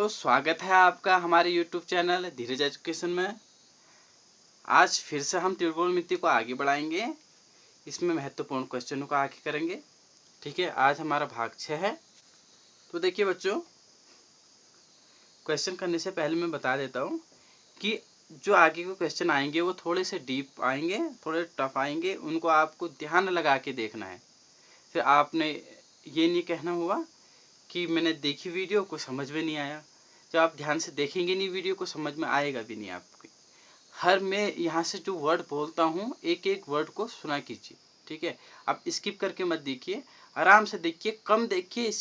बच्चों, स्वागत है आपका हमारे YouTube चैनल धीरज एजुकेशन में। आज फिर से हम त्रिकोणमिति को आगे बढ़ाएंगे। इसमें महत्वपूर्ण क्वेश्चनों को आगे करेंगे। ठीक है, आज हमारा भाग 6 है। तो देखिए बच्चों, क्वेश्चन करने से पहले मैं बता देता हूँ कि जो आगे के क्वेश्चन आएंगे वो थोड़े से डीप आएंगे, थोड़े टफ आएंगे। उनको आपको ध्यान लगा के देखना है। फिर आपने ये नहीं कहना हुआ कि मैंने देखी वीडियो को समझ में नहीं आया। जब आप ध्यान से देखेंगे नहीं वीडियो को, समझ में आएगा भी नहीं आपको। हर मैं यहाँ से जो वर्ड बोलता हूँ, एक एक वर्ड को सुना कीजिए। ठीक है, आप स्किप करके मत देखिए, आराम से देखिए, कम देखिए,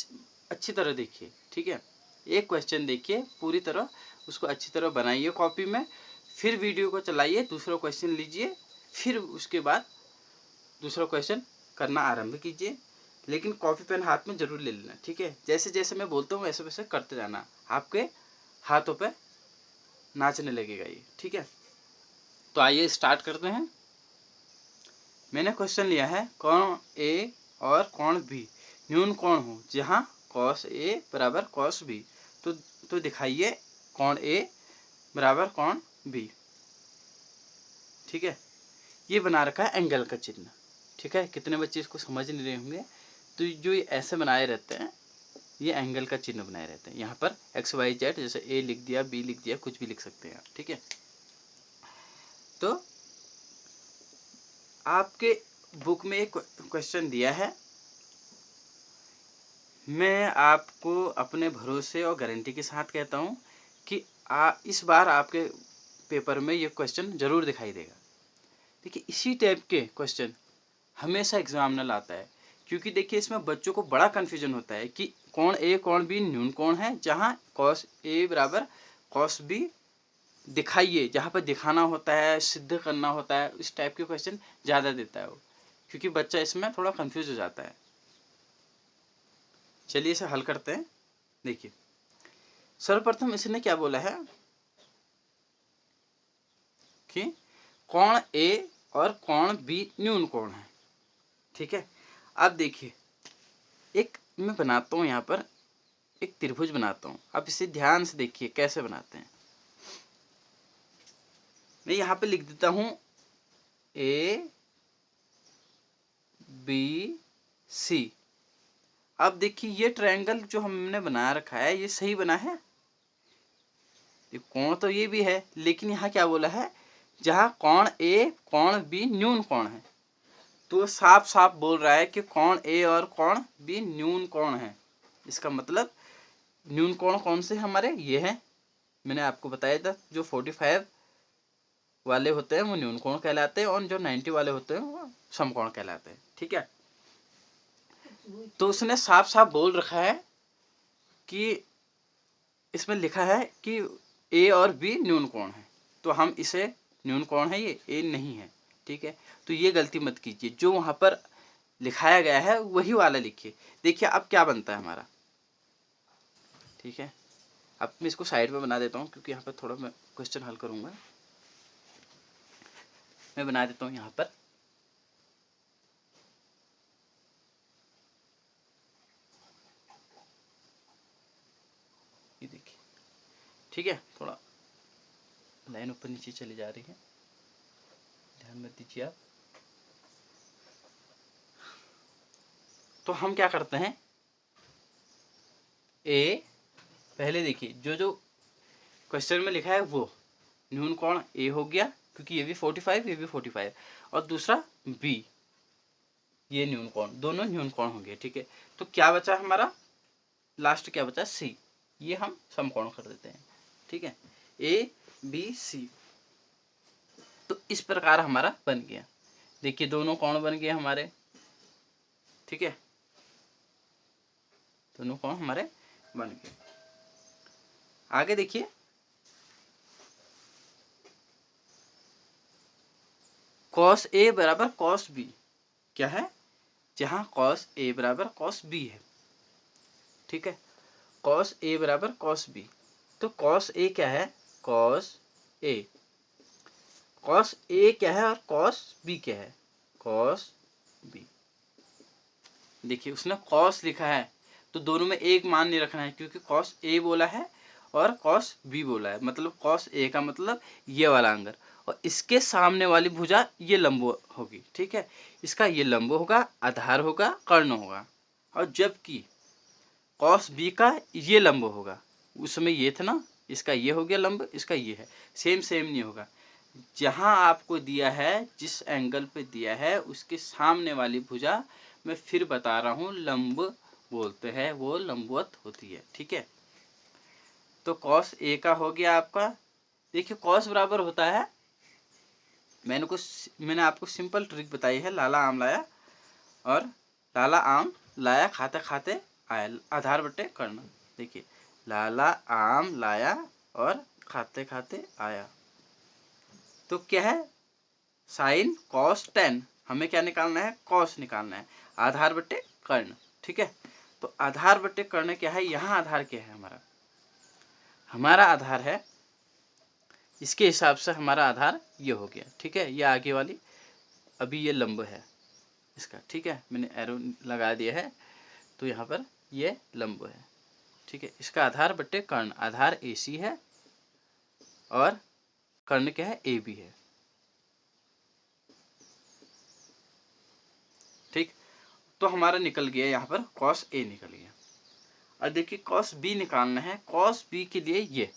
अच्छी तरह देखिए। ठीक है, एक क्वेश्चन देखिए पूरी तरह, उसको अच्छी तरह बनाइए कॉपी में, फिर वीडियो को चलाइए, दूसरा क्वेश्चन लीजिए, फिर उसके बाद दूसरा क्वेश्चन करना आरंभ कीजिए। लेकिन कॉपी पेन हाथ में जरूर ले लेना। ठीक है, जैसे जैसे मैं बोलता हूँ वैसे वैसे करते जाना, आपके हाथों पे नाचने लगेगा ये। ठीक है, तो आइए स्टार्ट करते हैं। मैंने क्वेश्चन लिया है, कोण ए और कोण बी न्यून कोण हो जहाँ कॉस ए बराबर कॉस बी। तो दिखाइए कोण ए बराबर कोण बी। ठीक है, ये बना रखा है एंगल का चिन्ह। ठीक है, कितने बच्चे इसको समझ नहीं रहे होंगे। तो जो ये ऐसे बनाए रहते हैं, ये एंगल का चिन्ह बनाए रहते हैं। यहाँ पर एक्स वाई जेड, जैसे ए लिख दिया, बी लिख दिया, कुछ भी लिख सकते हैं आप। ठीक है, तो आपके बुक में एक क्वेश्चन दिया है। मैं आपको अपने भरोसे और गारंटी के साथ कहता हूँ कि इस बार आपके पेपर में ये क्वेश्चन जरूर दिखाई देगा। देखिए, इसी टाइप के क्वेश्चन हमेशा एग्जामिनर आता है, क्योंकि देखिए इसमें बच्चों को बड़ा कन्फ्यूजन होता है कि कोण ए कोण बी न्यून कोण है जहाँ कॉस ए बराबर कॉस बी दिखाइए। जहाँ पर दिखाना होता है, सिद्ध करना होता है, इस टाइप के क्वेश्चन ज़्यादा देता है वो, क्योंकि बच्चा इसमें थोड़ा कंफ्यूज हो जाता है। चलिए इसे हल करते हैं। देखिए, सर्वप्रथम इसने क्या बोला है कि कोण ए और कोण बी न्यून कोण है। ठीक है, अब देखिए, एक मैं बनाता हूँ यहाँ पर, एक त्रिभुज बनाता हूँ। आप इसे ध्यान से देखिए कैसे बनाते हैं। मैं यहाँ पे लिख देता हूँ ए बी सी। अब देखिए, ये ट्रायंगल जो हमने बना रखा है ये सही बना है। कोण तो ये भी है, लेकिन यहाँ क्या बोला है, जहाँ कोण ए कोण बी न्यून कोण है। तो साफ साफ बोल रहा है कि कोण ए और कोण बी न्यून कोण है। इसका मतलब न्यून कोण कौन से हमारे, ये है। मैंने आपको बताया था जो 45 वाले होते हैं वो न्यून कोण कहलाते हैं, और जो 90 वाले होते हैं वो समकोण कहलाते हैं। ठीक है, तो उसने साफ साफ बोल रखा है कि इसमें लिखा है कि ए और बी न्यून कोण है, तो हम इसे न्यून कोण है, ये ए नहीं है। ठीक है, तो ये गलती मत कीजिए, जो वहां पर लिखाया गया है वही वाला लिखिए। देखिए अब क्या बनता है हमारा। ठीक है, अब मैं इसको साइड में बना देता हूँ, क्योंकि यहाँ पर थोड़ा मैं क्वेश्चन हल करूंगा। मैं बना देता हूँ यहाँ पर, ये देखिए। ठीक है, थोड़ा लाइन ऊपर नीचे चली जा रही है, ध्यान मत दीजिए आप। तो हम क्या करते हैं, ए पहले देखिए, जो क्वेश्चन में लिखा है वो न्यून कोण ए हो गया, क्योंकि ये भी 45 ये भी 45, और दूसरा बी, ये न्यून कोण, दोनों न्यून कोण हो गए। ठीक है, तो क्या बचा हमारा, लास्ट क्या बचा, सी। ये हम समकोण कर देते हैं। ठीक है, ए बी सी। तो इस प्रकार हमारा बन गया। देखिए दोनों कोण बन गए हमारे। ठीक है, दोनों कोण हमारे बन गए। आगे देखिए, कॉस ए बराबर कॉस बी क्या है, जहां कॉस ए बराबर कॉस बी है। ठीक है, कॉस ए बराबर कॉस बी, तो कॉस ए क्या है, कॉस ए। कॉस ए क्या है और कॉस बी क्या है, कॉस बी। देखिए उसने कॉस लिखा है, तो दोनों में एक मान नहीं रखना है, क्योंकि कॉस ए बोला है और कॉस बी बोला है, मतलब कॉस ए का मतलब ये वाला एंगल, और इसके सामने वाली भुजा ये लंब होगी, ठीक है। इसका ये लंब होगा, आधार होगा, कर्ण होगा, और जबकि कॉस बी का ये लंब होगा, उसमें ये था ना, इसका ये हो गया लंब, इसका ये है, सेम सेम नहीं होगा। जहाँ आपको दिया है, जिस एंगल पे दिया है, उसके सामने वाली भुजा मैं फिर बता रहा हूँ लंब बोलते हैं, वो लंबवत होती है, ठीक है। तो कॉस ए का हो गया आपका। देखिए कॉस बराबर होता है, मैंने आपको सिंपल ट्रिक बताई है, लाला आम लाया और लाला आम लाया खाते खाते आया, आधार बटे कर्ण। देखिए लाला आम लाया और खाते खाते आया, तो क्या है, साइन कॉस टेन, हमें क्या निकालना है, कॉस निकालना है, आधार बटे कर्ण, ठीक है। तो आधार बटे कर्ण क्या है, यहाँ आधार क्या है, हमारा आधार है, इसके हिसाब से हमारा आधार ये हो गया, ठीक है। ये आगे वाली, अभी ये लंब है इसका, ठीक है, मैंने एरो लगा दिया है, तो यहाँ पर ये लंब है, ठीक है। इसका आधार बटे कर्ण, आधार ए सी है और कर्ण क्या है, ए बी है, ठीक। तो हमारा निकल गया यहाँ पर कॉस ए निकल गया। और देखिए कॉस बी निकालना है, कॉस बी के लिए ये,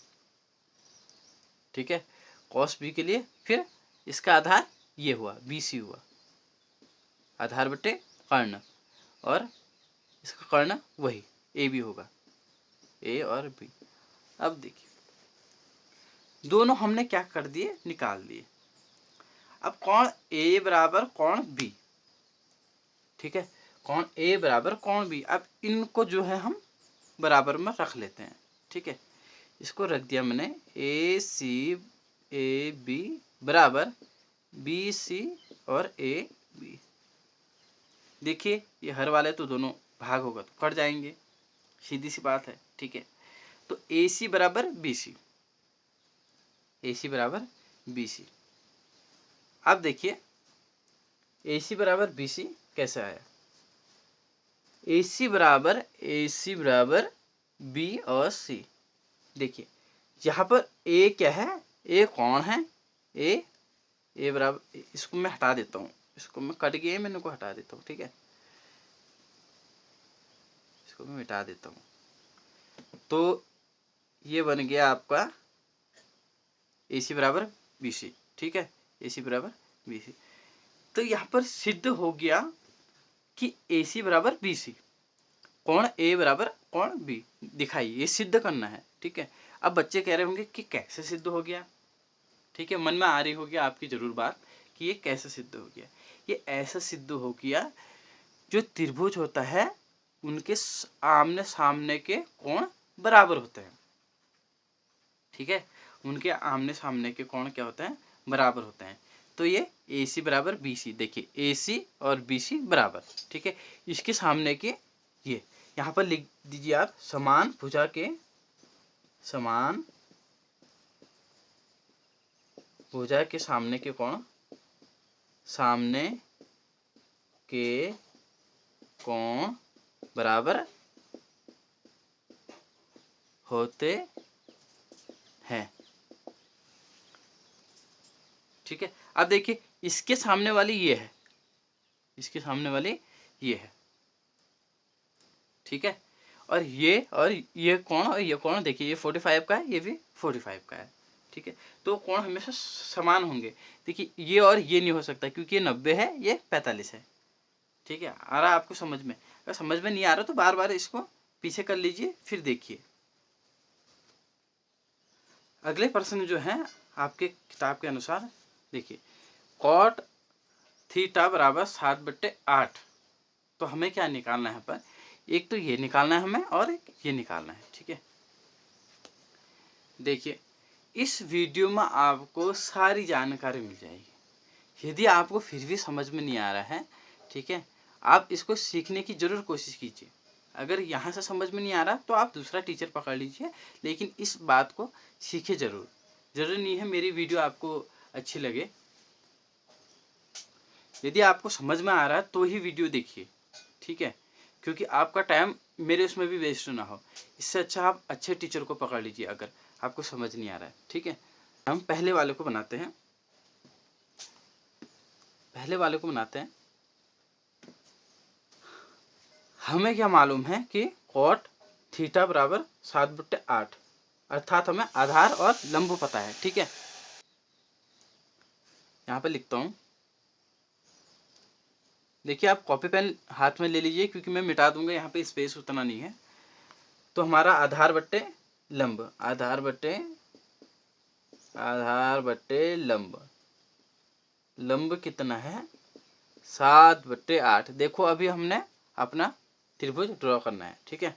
ठीक है, कॉस बी के लिए फिर इसका आधार ये हुआ, बी सी हुआ, आधार बटे कर्ण, और इसका कर्ण वही ए बी होगा, ए और बी। अब देखिए दोनों हमने क्या कर दिए, निकाल दिए। अब कोण ए बराबर कोण बी, ठीक है, कोण ए बराबर कोण बी। अब इनको जो है हम बराबर में रख लेते हैं, ठीक है। इसको रख दिया मैंने, ए सी ए बी बराबर बी सी और ए बी। देखिए ये हर वाले तो दोनों भाग होगा तो कट जाएंगे, सीधी सी बात है, ठीक है। तो ए सी बराबर बी सी, ए सी बराबर बी सी। अब देखिए ए सी बराबर बी सी कैसे आया, ए सी बराबर बी और सी। देखिए यहाँ पर ए क्या है, ए कौन है, ए बराबर, इसको मैं हटा देता हूँ, इसको मैं कट गया, मैंने को हटा देता हूँ, ठीक है, इसको मैं मिटा देता हूँ। तो ये बन गया आपका ए सी बराबर बी सी, ठीक है, ए सी बराबर बी सी। तो यहाँ पर सिद्ध हो गया कि ए सी बराबर बी सी, कोण ए बराबर कोण बी, दिखाइए, ये सिद्ध करना है, ठीक है। अब बच्चे कह रहे होंगे कि कैसे सिद्ध हो गया, ठीक है, मन में आ रही होगी आपकी जरूर बात कि ये कैसे सिद्ध हो गया। ये ऐसा सिद्ध हो गया, जो त्रिभुज होता है उनके आमने सामने के कोण बराबर होते हैं, ठीक है, उनके आमने सामने के कोण क्या होते हैं, बराबर होते हैं। तो ये ए सी बराबर बी सी, देखिए ए सी और बी सी बराबर, ठीक है। इसके सामने के ये यहाँ पर लिख दीजिए आप, समान भुजा के, समान भुजा के सामने के कोण, सामने के कोण बराबर होते हैं, ठीक है। अब देखिए इसके सामने वाली ये है, इसके सामने वाली ये है, ठीक है, और ये कोण और ये कोण, देखिए ये 45 का है, ये भी 45 का है, ठीक है। तो कोण हमेशा समान होंगे। देखिए ये और ये नहीं हो सकता, क्योंकि ये 90 है, ये 45 है, ठीक है। आ रहा है आपको समझ में? अगर समझ में नहीं आ रहा तो बार बार इसको पीछे कर लीजिए, फिर देखिए। अगले प्रश्न जो है आपके किताब के अनुसार, देखिए कॉट थीटा बराबर 7/8, तो हमें क्या निकालना है पर, एक तो ये निकालना है हमें और एक ये निकालना है, ठीक है। देखिए इस वीडियो में आपको सारी जानकारी मिल जाएगी। यदि आपको फिर भी समझ में नहीं आ रहा है, ठीक है, आप इसको सीखने की जरूर कोशिश कीजिए। अगर यहाँ से समझ में नहीं आ रहा तो आप दूसरा टीचर पकड़ लीजिए, लेकिन इस बात को सीखे जरूर। जरूरी नहीं है मेरी वीडियो आपको अच्छी लगे, यदि आपको समझ में आ रहा है तो ही वीडियो देखिए, ठीक है। क्योंकि आपका टाइम मेरे उसमें भी वेस्ट ना हो। इससे अच्छा आप अच्छे टीचर को पकड़ लीजिए अगर आपको समझ नहीं आ रहा है। ठीक है, हम पहले वाले को बनाते हैं। पहले वाले को बनाते हैं। हमें क्या मालूम है कि कॉट थीटा बराबर 7/8, अर्थात हमें आधार और लंब पता है। ठीक है, यहाँ पे लिखता हूँ। देखिए आप कॉपी पेन हाथ में ले लीजिए, क्योंकि मैं मिटा दूंगा, यहाँ पे स्पेस उतना नहीं है। तो हमारा आधार बट्टे लंब, आधार बट्टे लंब, लंब कितना है 7/8। देखो अभी हमने अपना त्रिभुज ड्रॉ करना है। ठीक है,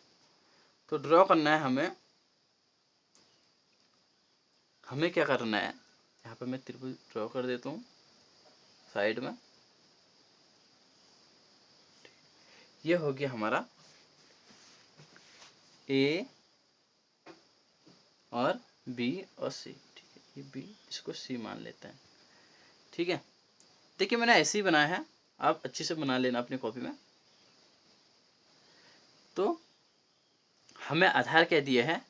तो ड्रॉ करना है हमें क्या करना है, यहाँ पे मैं त्रिभुज ड्रॉ कर देता हूँ साइड में। ये हो गया हमारा ए और बी और सी। ठीक है, ये बी, इसको सी मान लेते हैं। ठीक है, देखिए मैंने ऐसे ही बनाया है, आप अच्छे से बना लेना अपनी कॉपी में। तो हमें आधार क्या दिया है,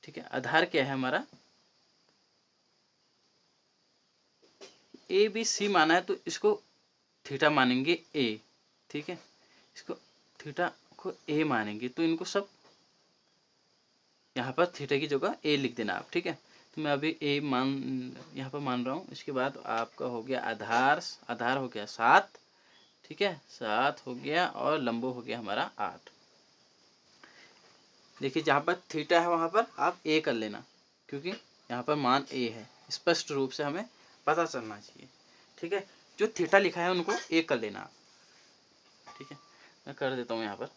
ठीक है, आधार क्या है हमारा ए बी सी माना है, तो इसको थीटा मानेंगे ए। ठीक है, इसको थीटा को ए मानेंगे, तो इनको सब यहाँ पर थीटा की जगह ए लिख देना आप। ठीक है, तो मैं अभी ए यहाँ पर मान रहा हूँ। इसके बाद आपका हो गया आधार हो गया 7। ठीक है, 7 हो गया, और लंबो हो गया हमारा 8। देखिए जहाँ पर थीटा है वहाँ पर आप ए कर लेना, क्योंकि यहाँ पर मान ए है, स्पष्ट रूप से हमें पता चलना चाहिए। ठीक है, जो थीटा लिखा है उनको ए कर लेना आप। ठीक है, मैं कर देता हूँ यहाँ पर।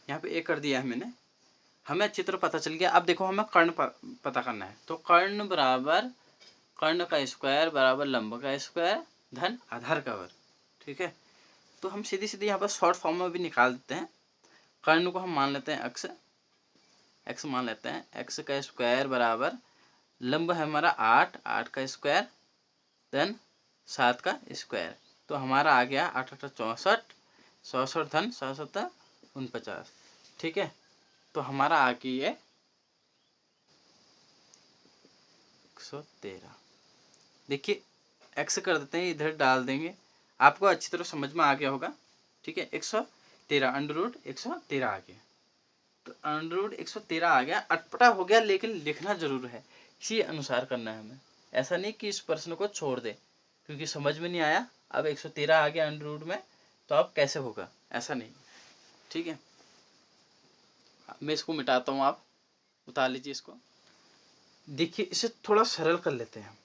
यहाँ पे ए कर दिया है मैंने, हमें चित्र पता चल गया। अब देखो हमें कर्ण पता करना है। तो कर्ण बराबर कर्ण का स्क्वायर बराबर लंब का स्क्वायर धन आधार का वर्ग। ठीक है, तो हम सीधी सीधी यहाँ पर शॉर्ट फॉर्म में भी निकाल देते हैं। कर्ण को हम मान लेते हैं एक्स मान लेते हैं। एक्स का स्क्वायर बराबर लंब है हमारा 8 का स्क्वायर धन 7 का स्क्वायर। तो हमारा आ गया 8 8 64, 64 धन 7 49। ठीक है, तो हमारा आ गया 113। देखिए एक्स कर देते हैं, इधर डाल देंगे, आपको अच्छी तरह समझ में आ गया होगा। ठीक है, 113 अंडर 113 आ गया। तो अंडर 113 आ गया, अटपटा हो गया, लेकिन लिखना जरूर है, इसी अनुसार करना है हमें। ऐसा नहीं कि इस प्रश्न को छोड़ दे क्योंकि समझ में नहीं आया। अब 113 आ गया अंडर में, तो अब कैसे होगा, ऐसा नहीं। ठीक है, मैं इसको मिटाता हूँ, आप उतार लीजिए इसको। देखिए इसे थोड़ा सरल कर लेते हैं।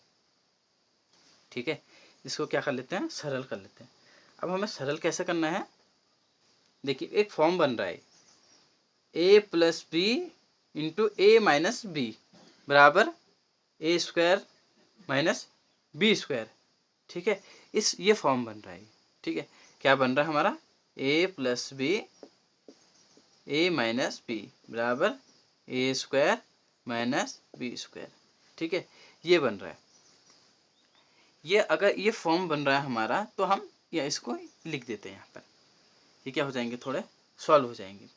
ठीक है, इसको क्या कर लेते हैं, सरल कर लेते हैं। अब हमें सरल कैसे करना है, देखिए एक फॉर्म बन रहा है ए प्लस बी इंटू ए माइनस बी बराबर ए स्क्वायर माइनस बी स्क्वायर। ठीक है, ये फॉर्म बन रहा है। ठीक है, क्या बन रहा है हमारा ए प्लस बी ए माइनस बी बराबर ए स्क्वायर माइनस बी स्क्वायर। ठीक है, ये बन रहा है। ये अगर ये फॉर्म बन रहा है हमारा, तो हम या इसको लिख देते हैं यहाँ पर। ये क्या हो जाएंगे, थोड़े सॉल्व हो जाएंगे।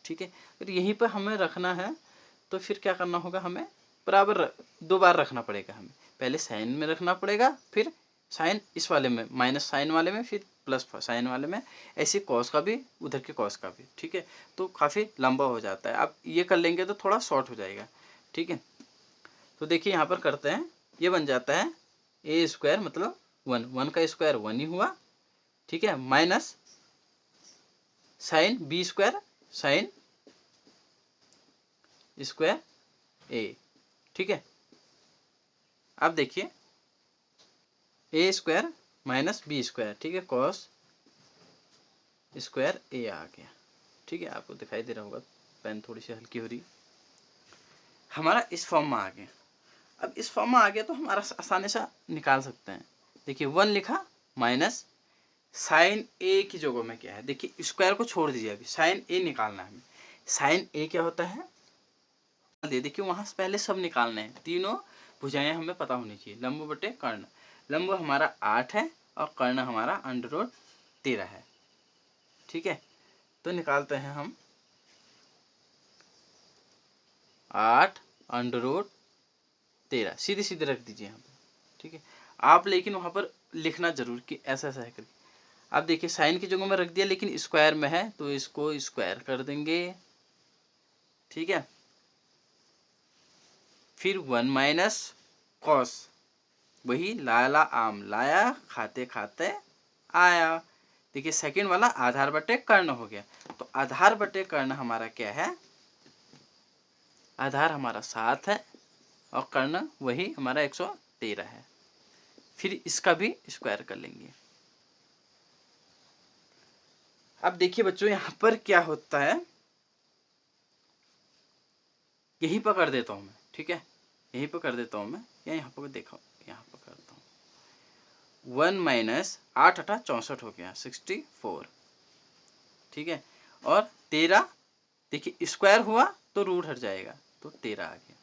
ठीक है, अगर यहीं पर हमें रखना है तो फिर क्या करना होगा, हमें बराबर 2 बार रखना पड़ेगा। हमें पहले साइन में रखना पड़ेगा, फिर साइन इस वाले में, माइनस साइन वाले में, फिर प्लस साइन वाले में, ऐसे कॉस का भी, उधर के कॉस का भी। ठीक है, तो काफ़ी लंबा हो जाता है। अब ये कर लेंगे तो थोड़ा शॉर्ट हो जाएगा। ठीक है, तो देखिए यहाँ पर करते हैं, ये बन जाता है ए स्क्वायर मतलब 1 का स्क्वायर 1 ही हुआ। ठीक है, minus sine b square sine square a. ठीक है, अब देखिए a square minus b square. ठीक है, कॉस स्क्वायर ए आ गया। ठीक है, आपको दिखाई दे रहा होगा, पेन थोड़ी सी हल्की हो रही। हमारा इस फॉर्म में आ गया। अब इस फॉर्म में आ गया तो हमारा आसानी से निकाल सकते हैं। देखिए 1 लिखा माइनस साइन ए की जगह में क्या है, देखिए स्क्वायर को छोड़ दीजिए, अभी साइन ए निकालना है हमें। साइन ए क्या होता है, देखिए वहां से पहले सब निकालने हैं, तीनों भुजाएं हमें पता होनी चाहिए। लंब बटे कर्ण, लंब हमारा 8 है और कर्ण हमारा √13 है। ठीक है, तो निकालते हैं हम 8 √13 सीधे सीधे रख दीजिए यहाँ पर। ठीक है, आप लेकिन वहाँ पर लिखना जरूर कि ऐसा ऐसा है करके। आप देखिए साइन की जगह में रख दिया लेकिन स्क्वायर में है तो इसको स्क्वायर कर देंगे। ठीक है, फिर 1 माइनस कॉस, वही लाला आम लाया खाते खाते आया। देखिए सेकंड वाला आधार बटे कर्ण हो गया, तो आधार बटे कर्ण हमारा क्या है, आधार हमारा 7 है और कर्ण वही हमारा 113 है। फिर इसका भी स्क्वायर कर लेंगे। अब देखिए बच्चों यहाँ पर क्या होता है, यहीं पर कर देता हूँ मैं। ठीक है, यहीं पर कर देता हूँ मैं, या यहाँ पर देखो यहाँ पर करता हूँ। 1 माइनस 8 8 64 हो गया 64। ठीक है, और 13 देखिए स्क्वायर हुआ तो रूट हट जाएगा तो 13 आ गया।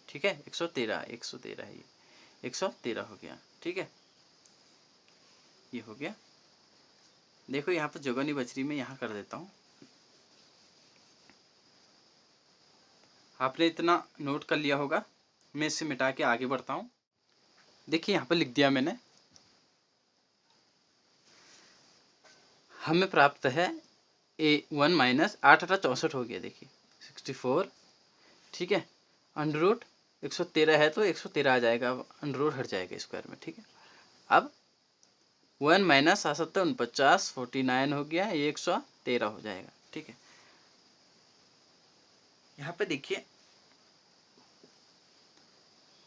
ठीक है, 113 है, ये 113 हो गया। ठीक है, ये हो गया। देखो यहाँ पर जगह नहीं बच रही, मैं यहाँ कर देता हूँ। आपने इतना नोट कर लिया होगा, मैं इसे मिटा के आगे बढ़ता हूँ। देखिए यहाँ पर लिख दिया मैंने, हमें प्राप्त है 1 माइनस 8 8 64 हो गया। देखिए 64। ठीक है, अंडर 113 है तो 113 आ जाएगा, अंडर हट जाएगा स्क्वायर में। ठीक है, अब 1 माइनस 7 7 49 49 हो गया, ये 113 हो जाएगा। ठीक है, यहाँ पे देखिए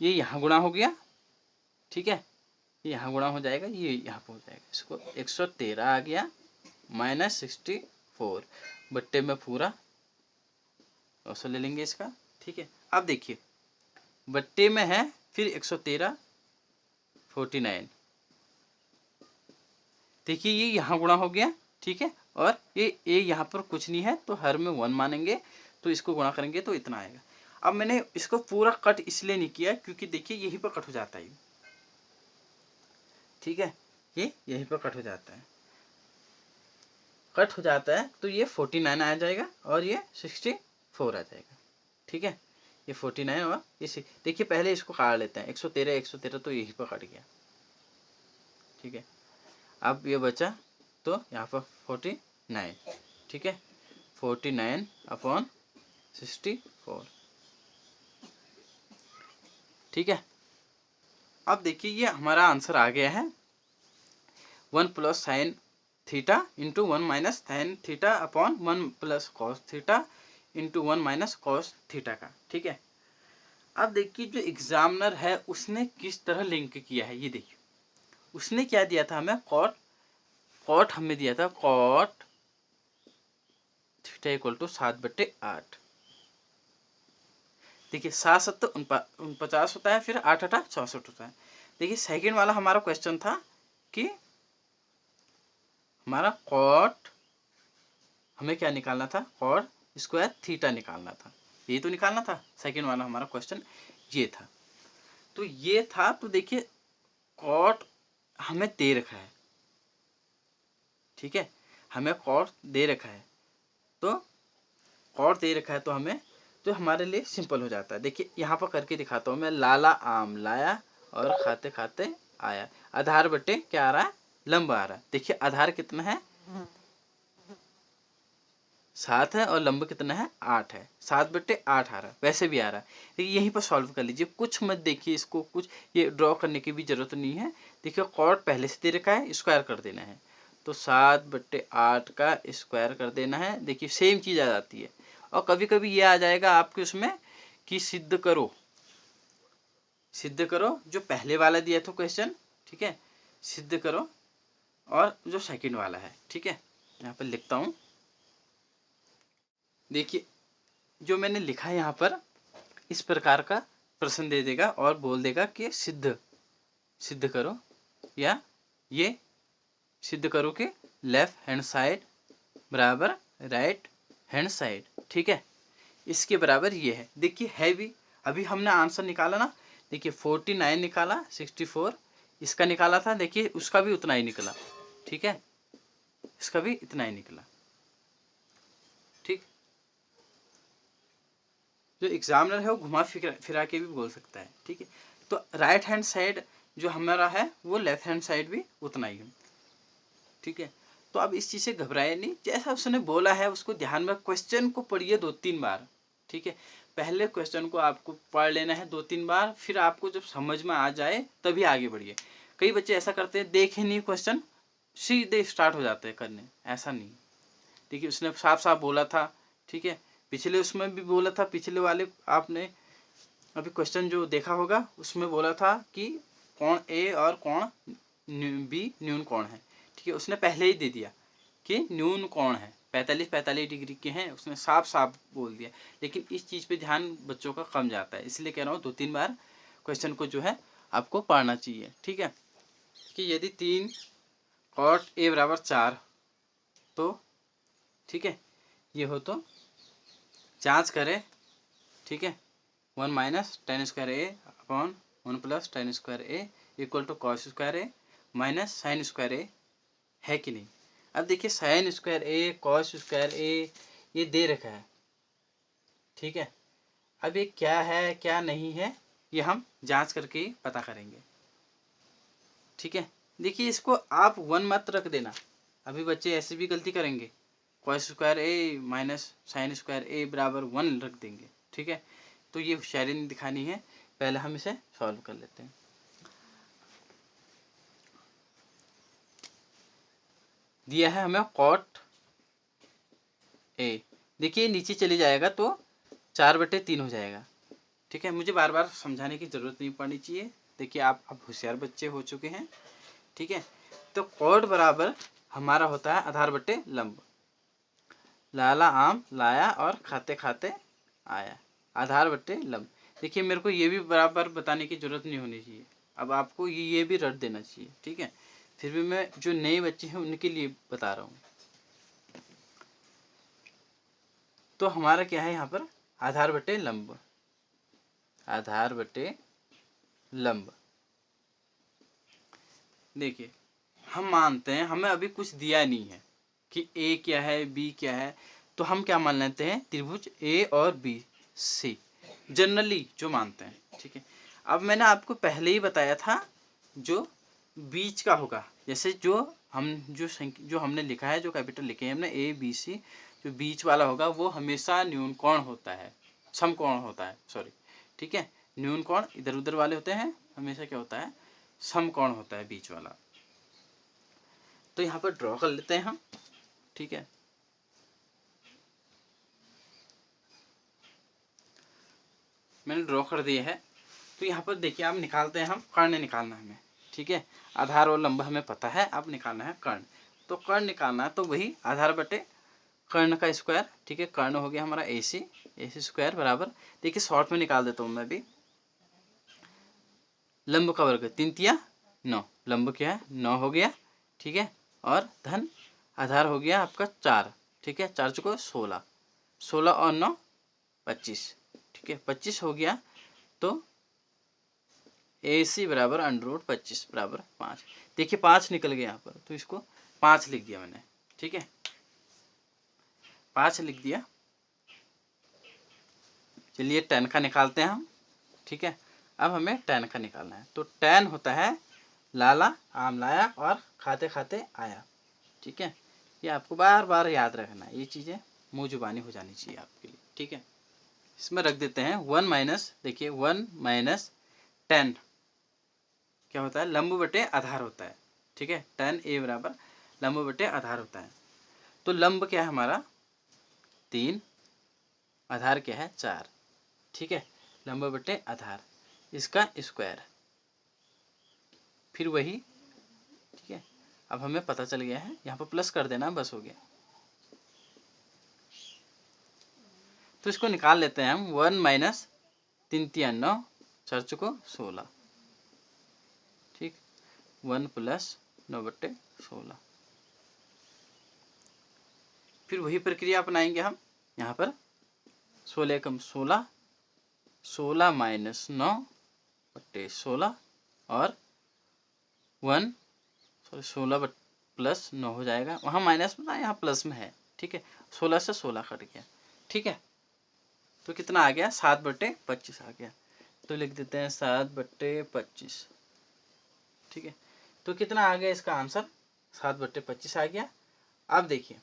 ये यहाँ गुणा हो गया। ठीक है, ये यहाँ गुणा हो जाएगा, ये यहाँ पे हो जाएगा, इसको 113 आ गया माइनस 64 बट्टे में पूरा 200 ले लेंगे इसका। ठीक है, अब देखिए बट्टे में है, फिर 113 49, देखिए ये यहाँ गुणा हो गया। ठीक है, और ये यहाँ पर कुछ नहीं है तो हर में 1 मानेंगे, तो इसको गुणा करेंगे तो इतना आएगा। अब मैंने इसको पूरा कट इसलिए नहीं किया क्योंकि देखिए यहीं पर कट हो जाता है। ठीक है, ये यहीं पर कट हो जाता है, कट हो जाता है तो ये 49 आ जाएगा और ये 64 आ जाएगा। ठीक है, ये 49 और ये देखिए पहले इसको काट लेते हैं, 113 तो यहीं पर कट गया। ठीक है, अब ये बचा तो यहाँ पर 49। ठीक है, 49 अपॉन 64। ठीक है, अब देखिए ये हमारा आंसर आ गया है 1 plus sine theta into 1 minus sine theta upon 1 plus cos theta into 1 minus cos theta का। ठीक है, अब देखिए जो एग्जामिनर है उसने किस तरह लिंक किया है, ये देखिए उसने क्या दिया था हमें, कॉट हमें दिया था कॉट थीटा इक्वल टू 7/8। देखिए 7 7 49 होता है, फिर 8 8 64 होता है। देखिए सेकंड वाला हमारा क्वेश्चन था कि हमारा कॉट हमें क्या निकालना था, कॉट स्क्वायर थीटा निकालना था, ये तो निकालना था। सेकंड वाला हमारा क्वेश्चन ये था, तो ये था। तो देखिए कॉट हमें दे रखा है। ठीक है, हमें कॉट दे रखा है, तो कॉट दे रखा है तो हमें, तो हमारे लिए सिंपल हो जाता है। देखिए यहाँ पर करके दिखाता हूँ मैं, लाला आम लाया और खाते खाते आया, आधार बटे क्या आ रहा है, लंब आ रहा है। देखिए आधार कितना है 7 है और लंब कितना है 8 है, 7/8 आ रहा है, वैसे भी आ रहा है। देखिए यहीं पर सॉल्व कर लीजिए, कुछ मत देखिए इसको, कुछ ये ड्रॉ करने की भी जरूरत नहीं है। देखिए कॉट पहले से दे रखा है, स्क्वायर कर देना है, तो 7/8 का स्क्वायर कर देना है। देखिए सेम चीज़ आ जाती है। और कभी कभी ये आ जाएगा आपके उसमें कि सिद्ध करो, सिद्ध करो जो पहले वाला दिया था क्वेश्चन। ठीक है, सिद्ध करो और जो सेकंड वाला है। ठीक है, यहाँ पर लिखता हूँ, देखिए जो मैंने लिखा है यहाँ पर इस प्रकार का प्रश्न दे देगा और बोल देगा कि सिद्ध करो, या ये सिद्ध करो कि लेफ्ट हैंड साइड बराबर राइट हैंड साइड। ठीक है, इसके बराबर ये है। देखिए है भी, अभी हमने आंसर निकाला ना, देखिए 49 निकाला 64, इसका निकाला था, देखिए उसका भी उतना ही निकला, ठीक है, इसका भी इतना ही निकला, ठीक। जो एग्जामिनर है वो घुमा फिरा के भी बोल सकता है, ठीक है। तो राइट हैंड साइड जो हमारा है वो लेफ्ट हैंड साइड भी उतना ही है, ठीक है। तो अब इस चीज़ से घबराए नहीं, जैसा उसने बोला है उसको ध्यान में, क्वेश्चन को पढ़िए 2-3 बार, ठीक है। पहले क्वेश्चन को आपको पढ़ लेना है 2-3 बार, फिर आपको जब समझ में आ जाए तभी आगे बढ़िए। कई बच्चे ऐसा करते हैं, देखे नहीं क्वेश्चन, सीधे स्टार्ट हो जाते हैं करने, ऐसा नहीं, ठीक है। उसने साफ साफ बोला था, ठीक है, पिछले उसमें भी बोला था, पिछले वाले आपने अभी क्वेश्चन जो देखा होगा उसमें बोला था कि कोण ए और कोण बी न्यून कोण है, ठीक है। उसने पहले ही दे दिया कि न्यून कोण है, 45 डिग्री के हैं, उसने साफ साफ बोल दिया। लेकिन इस चीज़ पे ध्यान बच्चों का कम जाता है, इसलिए कह रहा हूँ 2-3 बार क्वेश्चन को जो है आपको पढ़ना चाहिए, ठीक है। कि यदि 3 cot a बराबर 4 तो, ठीक है, ये हो तो जांच करें, ठीक है, 1 minus tan square a upon 1 plus tan square a equal to cos square a minus sine square a, है कि नहीं। अब देखिए sine square a cos square a ये दे रखा है, ठीक है। अब ये क्या है क्या नहीं है ये हम जांच करके ही पता करेंगे, ठीक है। देखिए इसको आप 1 मत रख देना, अभी बच्चे ऐसे भी गलती करेंगे, cos square a minus sine square ए बराबर 1 रख देंगे, ठीक है। तो ये होशियारी नहीं दिखानी है, पहले हम इसे सॉल्व कर लेते हैं। दिया है हमें कॉट ए, देखिए नीचे चले जाएगा तो 4/3 हो जाएगा, ठीक है। मुझे बार बार समझाने की ज़रूरत नहीं पड़नी चाहिए, देखिए आप अब होशियार बच्चे हो चुके हैं, ठीक है। तो कॉट बराबर हमारा होता है आधार बटे लंब, लाला आम लाया और खाते खाते आया, आधार बटे लंब। देखिए मेरे को ये भी बराबर बताने की ज़रूरत नहीं होनी चाहिए, अब आपको ये भी रट देना चाहिए, ठीक है। फिर भी मैं जो नए बच्चे हैं उनके लिए बता रहा हूँ। तो हमारा क्या है यहाँ पर, आधार बटे लंब, आधार बटे लंब। देखिए हम मानते हैं हमें अभी कुछ दिया नहीं है कि ए क्या है बी क्या है, तो हम क्या मान लेते हैं, त्रिभुज ए और बी सी, जनरली जो मानते हैं, ठीक है। अब मैंने आपको पहले ही बताया था जो बीच का होगा, जैसे जो हमने लिखा है, जो कैपिटल लिखे हैं हमने ए बी सी, जो बीच वाला होगा वो हमेशा न्यून कोण होता है, समकोण होता है, सॉरी, ठीक है। न्यून कोण इधर उधर वाले होते हैं, हमेशा क्या होता है, समकोण होता है बीच वाला। तो यहाँ पर ड्रॉ कर लेते हैं हम, ठीक है। मैंने ड्रॉ कर दिया है, तो यहाँ पर देखिए आप निकालते हैं, हम कर्ण निकालना है हमें, ठीक है। आधार और लंब हमें पता है, अब निकालना है कर्ण। तो कर्ण निकालना है तो वही आधार बटे कर्ण का स्क्वायर, ठीक है। कर्ण हो गया हमारा AC स्क्वायर बराबर, देखिए शॉर्ट में निकाल देता हूँ मैं भी, लंब का वर्ग 3 तिया 9, लंब क्या है 9 हो गया, ठीक है। और धन आधार हो गया आपका 4, ठीक है, 4 चुको 16, 16 और 9 25, ठीक है, 25 हो गया। तो AC बराबर √25 बराबर 5, देखिए 5 निकल गया यहाँ पर, तो इसको 5 लिख दिया मैंने, ठीक है, 5 लिख दिया। चलिए tan का निकालते हैं हम, ठीक है। अब हमें tan का निकालना है, तो tan होता है लाला आम लाया और खाते खाते आया, ठीक है। ये आपको बार बार याद रखना है, ये चीज़ें मुँह जुबानी हो जानी चाहिए आपके लिए, ठीक है। इसमें रख देते हैं 1 माइनस, देखिए 1 माइनस tan क्या होता है, लंब बटे आधार होता है, ठीक है। tan A बराबर लंब बटे आधार होता है। तो लंब क्या है हमारा 3, आधार क्या है 4, ठीक है, लंब बटे आधार, इसका स्क्वायर, फिर वही, ठीक है। अब हमें पता चल गया है, यहाँ पर प्लस कर देना बस हो गया। तो इसको निकाल लेते हैं हम, 1 माइनस 3 तिया 9, 4 चुको 16, ठीक, 1 प्लस 9/16, फिर वही प्रक्रिया अपनाएंगे हम यहाँ पर, 16 कम 16, 16 माइनस 9/16 और 1 सॉरी 16 प्लस 9 हो जाएगा, वहाँ माइनस में था यहाँ प्लस में है, ठीक है। 16 से 16 कट गया, ठीक है। तो कितना आ गया 7/25 आ गया, तो लिख देते हैं 7/25, ठीक है। तो कितना आ गया इसका आंसर 7/25 आ गया। अब देखिए,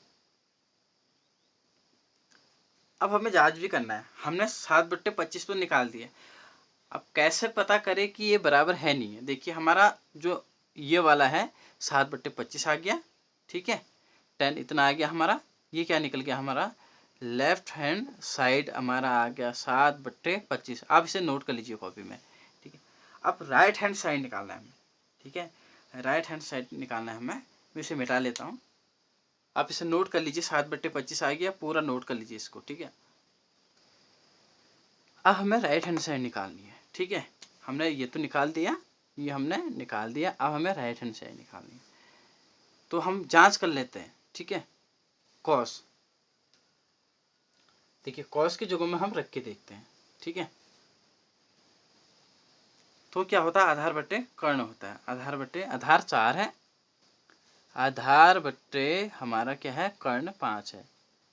अब हमें जांच भी करना है, हमने 7/25 तो निकाल दिया, अब कैसे पता करें कि ये बराबर है नहीं है। देखिए हमारा जो ये वाला है 7/25 आ गया, ठीक है। 10 इतना आ गया हमारा, ये क्या निकल गया हमारा लेफ्ट हैंड साइड हमारा आ गया 7/25। आप इसे नोट कर लीजिए कॉपी में, ठीक है। अब राइट हैंड साइड निकालना है हमें, ठीक है। राइट हैंड साइड निकालना है हमें, मैं इसे मिटा लेता हूँ। आप इसे नोट कर लीजिए, 7/25 आ गया, पूरा नोट कर लीजिए इसको, ठीक है। अब हमें राइट हैंड साइड निकालनी है, ठीक है। हमने ये तो निकाल दिया, ये हमने निकाल दिया, अब हमें राइट हैंड साइड निकालनी है। तो हम जांच कर लेते हैं, ठीक है। कॉस, देखिए कॉस की जगह में हम रख के देखते हैं, ठीक है। तो क्या होता है आधार बट्टे कर्ण होता है, आधार बट्टे आधार 4 है, आधार बट्टे हमारा क्या है कर्ण 5 है।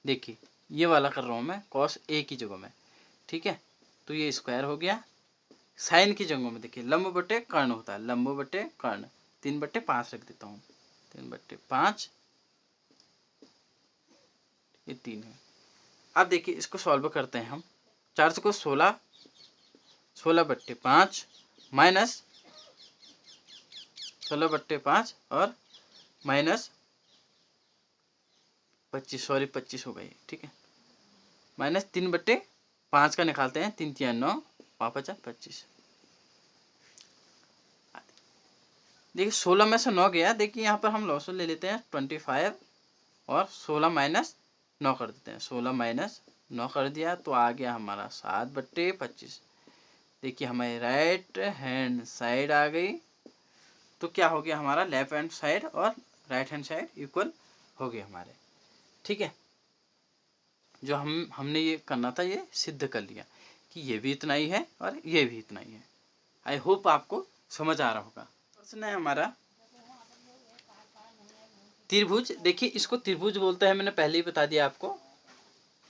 देखिए ये वाला कर रहा हूँ मैं कॉस ए की जगह में, ठीक है। तो ये स्क्वायर हो गया, साइन की जगह में देखिए लंब बटे कर्ण होता है, लंब बटे कर्ण 3/5 रख देता हूँ, 3/5 ये 3 है। अब देखिए इसको सॉल्व करते हैं हम, 4 से को 16, 16/5 माइनस 16/5 और माइनस 25, सॉरी 25 हो गई, ठीक है। माइनस 3/5 का निकालते हैं, 3 3 9 5 25। देखिए 16 में से 9 गया, देखिए यहाँ पर हम लॉस ले लेते हैं 25 और 16 माइनस 9 कर देते हैं, 16 माइनस 9 कर दिया तो आ गया हमारा 7/25। देखिए हमारी राइट हैंड साइड आ गई, तो क्या हो गया हमारा लेफ्ट हैंड साइड और राइट हैंड साइड इक्वल हो गए हमारे, ठीक है। जो हमने ये करना था ये सिद्ध कर लिया कि ये भी इतना ही है और ये भी इतना ही है। आई होप आपको समझ आ रहा होगा। प्रश्न है हमारा त्रिभुज, देखिए इसको त्रिभुज बोलते हैं, मैंने पहले ही बता दिया आपको,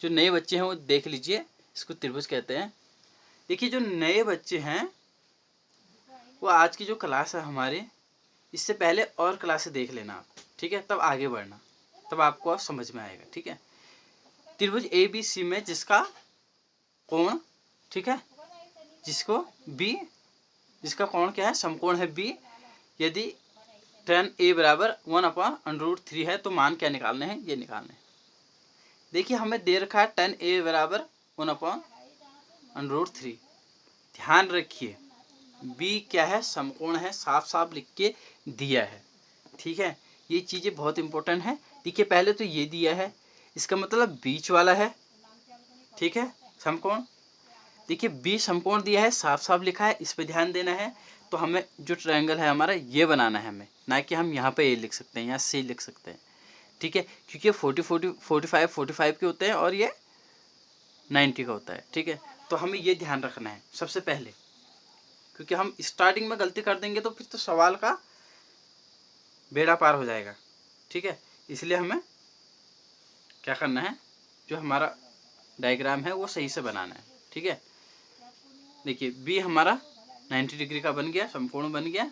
जो नए बच्चे हैं वो देख लीजिए, इसको त्रिभुज कहते हैं। देखिए जो नए बच्चे हैं वो आज की जो क्लास है हमारी, इससे पहले और क्लासेस देख लेना आप, ठीक है, तब आगे बढ़ना, तब आपको समझ में आएगा, ठीक है। त्रिभुज ABC में जिसका कोण, ठीक है, जिसको B, जिसका कोण क्या है समकोण है B, यदि tan A बराबर 1/√3 है तो मान क्या निकालने हैं, ये निकालने हैं। देखिए हमें दे रखा है tan A बराबर 1/√3। ध्यान रखिए B क्या है समकोण है, साफ साफ लिख के दिया है, ठीक है। ये चीज़ें बहुत इंपॉर्टेंट है। देखिए पहले तो ये दिया है, इसका मतलब बीच वाला है, ठीक है, समकोण। देखिए बी समकोण दिया है, साफ साफ लिखा है, इस पे ध्यान देना है। तो हमें जो ट्रायंगल है हमारा ये बनाना है हमें, ना कि हम यहाँ पे ए लिख सकते हैं, यहाँ सी लिख सकते हैं, ठीक है, क्योंकि 45 के होते हैं और ये 90 का होता है, ठीक है। तो हमें ये ध्यान रखना है सबसे पहले, क्योंकि हम स्टार्टिंग में गलती कर देंगे तो फिर तो सवाल का बेड़ा पार हो जाएगा, ठीक है। इसलिए हमें क्या करना है, जो हमारा डायग्राम है वो सही से बनाना है, ठीक है। देखिए बी हमारा 90 डिग्री का बन गया, समकोण बन गया।